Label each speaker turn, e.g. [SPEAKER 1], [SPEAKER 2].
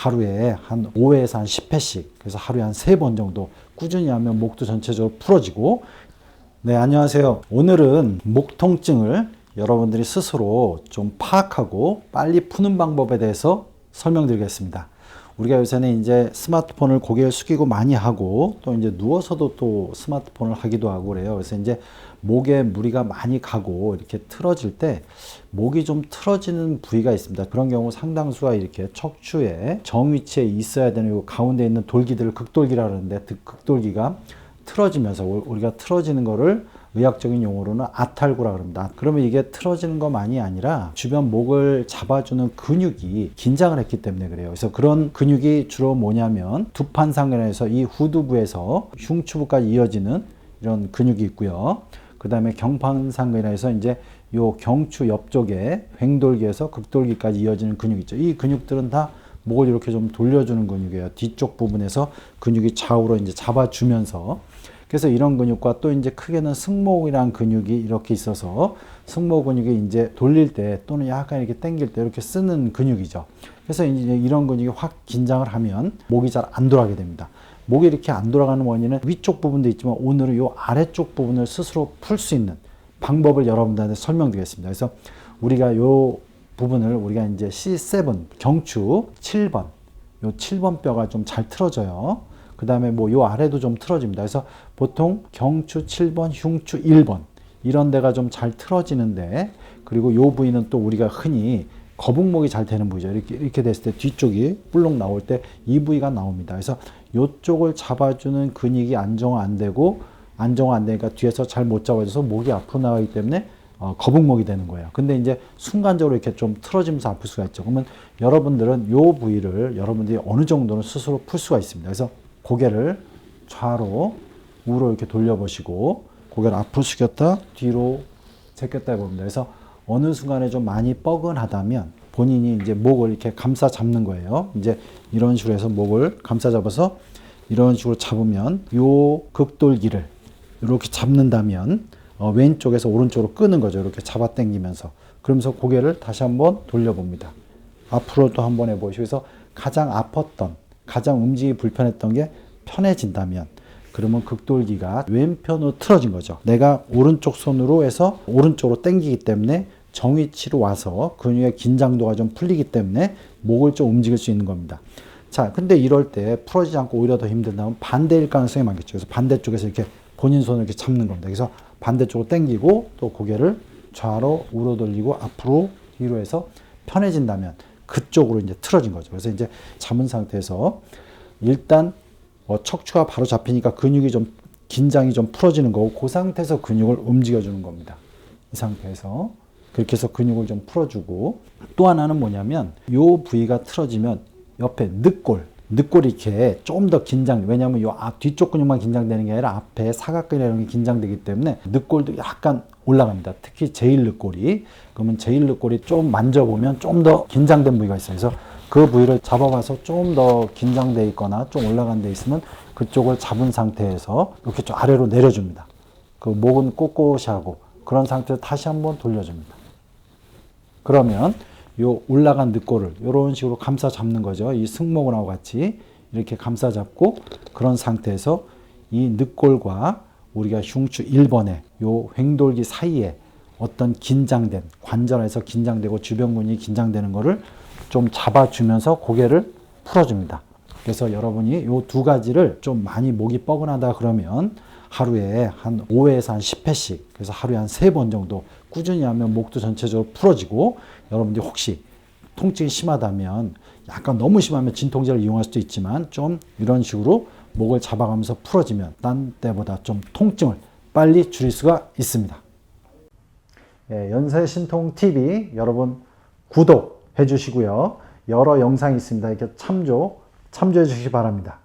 [SPEAKER 1] 하루에 한 5회에서 한 10회씩, 그래서 하루에 한 3번 정도 꾸준히 하면 목도 전체적으로 풀어지고. 네, 안녕하세요. 오늘은 목 통증을 여러분들이 스스로 좀 파악하고 빨리 푸는 방법에 대해서 설명드리겠습니다. 우리가 요새는 이제 스마트폰을 고개를 숙이고 많이 하고, 또 이제 누워서도 또 스마트폰을 하기도 하고 그래요. 그래서 이제 목에 무리가 많이 가고 이렇게 틀어질 때 목이 좀 틀어지는 부위가 있습니다. 그런 경우 상당수가 이렇게 척추의 정위치에 있어야 되는 요 가운데 있는 돌기들을 극돌기라 그러는데, 그 극돌기가 틀어지면서 우리가 틀어지는 거를 의학적인 용어로는 아탈구라 그럽니다. 그러면 이게 틀어지는 것만이 아니라 주변 목을 잡아주는 근육이 긴장을 했기 때문에 그래요. 그래서 그런 근육이 주로 뭐냐면 두판상근에서 이 후두부에서 흉추부까지 이어지는 이런 근육이 있고요. 그 다음에 경판상근에서 이제 요 경추 옆쪽에 횡돌기에서 극돌기까지 이어지는 근육 있죠. 이 근육들은 다 목을 이렇게 좀 돌려주는 근육이에요. 뒤쪽 부분에서 근육이 좌우로 이제 잡아주면서, 그래서 이런 근육과 또 이제 크게는 승모근이라는 근육이 이렇게 있어서 승모 근육이 이제 돌릴 때 또는 약간 이렇게 당길 때 이렇게 쓰는 근육이죠. 그래서 이제 이런 근육이 확 긴장을 하면 목이 잘 안 돌아가게 됩니다. 목이 이렇게 안 돌아가는 원인은 위쪽 부분도 있지만 오늘은 이 아래쪽 부분을 스스로 풀 수 있는 방법을 여러분들한테 설명드리겠습니다. 그래서 우리가 이 부분을 우리가 이제 C7 경추 7번, 요 7번 뼈가 좀 잘 틀어져요. 그 다음에 뭐 요 아래도 좀 틀어집니다. 그래서 보통 경추 7번, 흉추 1번 이런 데가 좀 잘 틀어지는데, 그리고 요 부위는 또 우리가 흔히 거북목이 잘 되는 부위죠. 이렇게 됐을 때 뒤쪽이 볼록 나올 때 이 부위가 나옵니다. 그래서 요쪽을 잡아주는 근육이 안정화 안 되니까 뒤에서 잘 못 잡아줘서 목이 앞으로 나가기 때문에 거북목이 되는 거예요. 근데 이제 순간적으로 이렇게 좀 틀어지면서 아플 수가 있죠. 그러면 여러분들은 요 부위를 여러분들이 어느 정도는 스스로 풀 수가 있습니다. 그래서 고개를 좌로 우로 이렇게 돌려보시고, 고개를 앞으로 숙였다 뒤로 제꼈다 해봅니다. 그래서 어느 순간에 좀 많이 뻐근하다면 본인이 이제 목을 이렇게 감싸 잡는 거예요. 이제 이런 식으로 해서 목을 감싸 잡아서 이런 식으로 잡으면 요 극돌기를 이렇게 잡는다면 왼쪽에서 오른쪽으로 끄는 거죠. 이렇게 잡아 당기면서. 그러면서 고개를 다시 한번 돌려봅니다. 앞으로 또 한번 해보시고, 그래서 가장 아팠던, 가장 움직이기 불편했던 게 편해진다면, 그러면 극돌기가 왼편으로 틀어진 거죠. 내가 오른쪽 손으로 해서 오른쪽으로 당기기 때문에 정위치로 와서 근육의 긴장도가 좀 풀리기 때문에 목을 좀 움직일 수 있는 겁니다. 자, 근데 이럴 때 풀어지지 않고 오히려 더 힘든다면 반대일 가능성이 많겠죠. 그래서 반대쪽에서 이렇게 본인 손을 이렇게 잡는 겁니다. 그래서 반대쪽으로 당기고 또 고개를 좌로 우로 돌리고 앞으로 뒤로 해서 편해진다면 그쪽으로 이제 틀어진 거죠. 그래서 이제 잡은 상태에서 일단 척추가 바로 잡히니까 근육이 좀 긴장이 좀 풀어지는 거고, 그 상태에서 근육을 움직여주는 겁니다. 이 상태에서 그렇게 해서 근육을 좀 풀어주고, 또 하나는 뭐냐면 이 부위가 틀어지면 옆에 늑골이 이렇게 좀 더 긴장, 왜냐하면 이 뒤쪽 근육만 긴장되는 게 아니라 앞에 사각근이나 이런 게 긴장되기 때문에 늑골도 약간 올라갑니다. 특히 제일늑골이. 그러면 제일늑골이 좀 만져보면 좀 더 긴장된 부위가 있어요. 그래서 그 부위를 잡아봐서 좀 더 긴장돼 있거나 좀 올라간 데 있으면 그쪽을 잡은 상태에서 이렇게 좀 아래로 내려줍니다. 그 목은 꼿꼿이 하고 그런 상태에서 다시 한번 돌려줍니다. 그러면 요 올라간 늑골을 이런 식으로 감싸 잡는 거죠. 이 승모근하고 같이 이렇게 감싸 잡고, 그런 상태에서 이 늑골과 우리가 흉추 1번에 요 횡돌기 사이에 어떤 긴장된 관절에서 긴장되고 주변 근육이 긴장되는 거를 좀 잡아주면서 고개를 풀어줍니다. 그래서 여러분이 요 두 가지를 좀 많이 목이 뻐근하다 그러면 하루에 한 5회에서 한 10회씩, 그래서 하루에 한 3번 정도 꾸준히 하면 목도 전체적으로 풀어지고, 여러분들이 혹시 통증이 심하다면, 약간 너무 심하면 진통제를 이용할 수도 있지만 좀 이런 식으로 목을 잡아가면서 풀어지면 딴 때보다 좀 통증을 빨리 줄일 수가 있습니다. 예, 연세신통TV 여러분 구독해 주시고요. 여러 영상이 있습니다. 이렇게 참조해 주시기 바랍니다.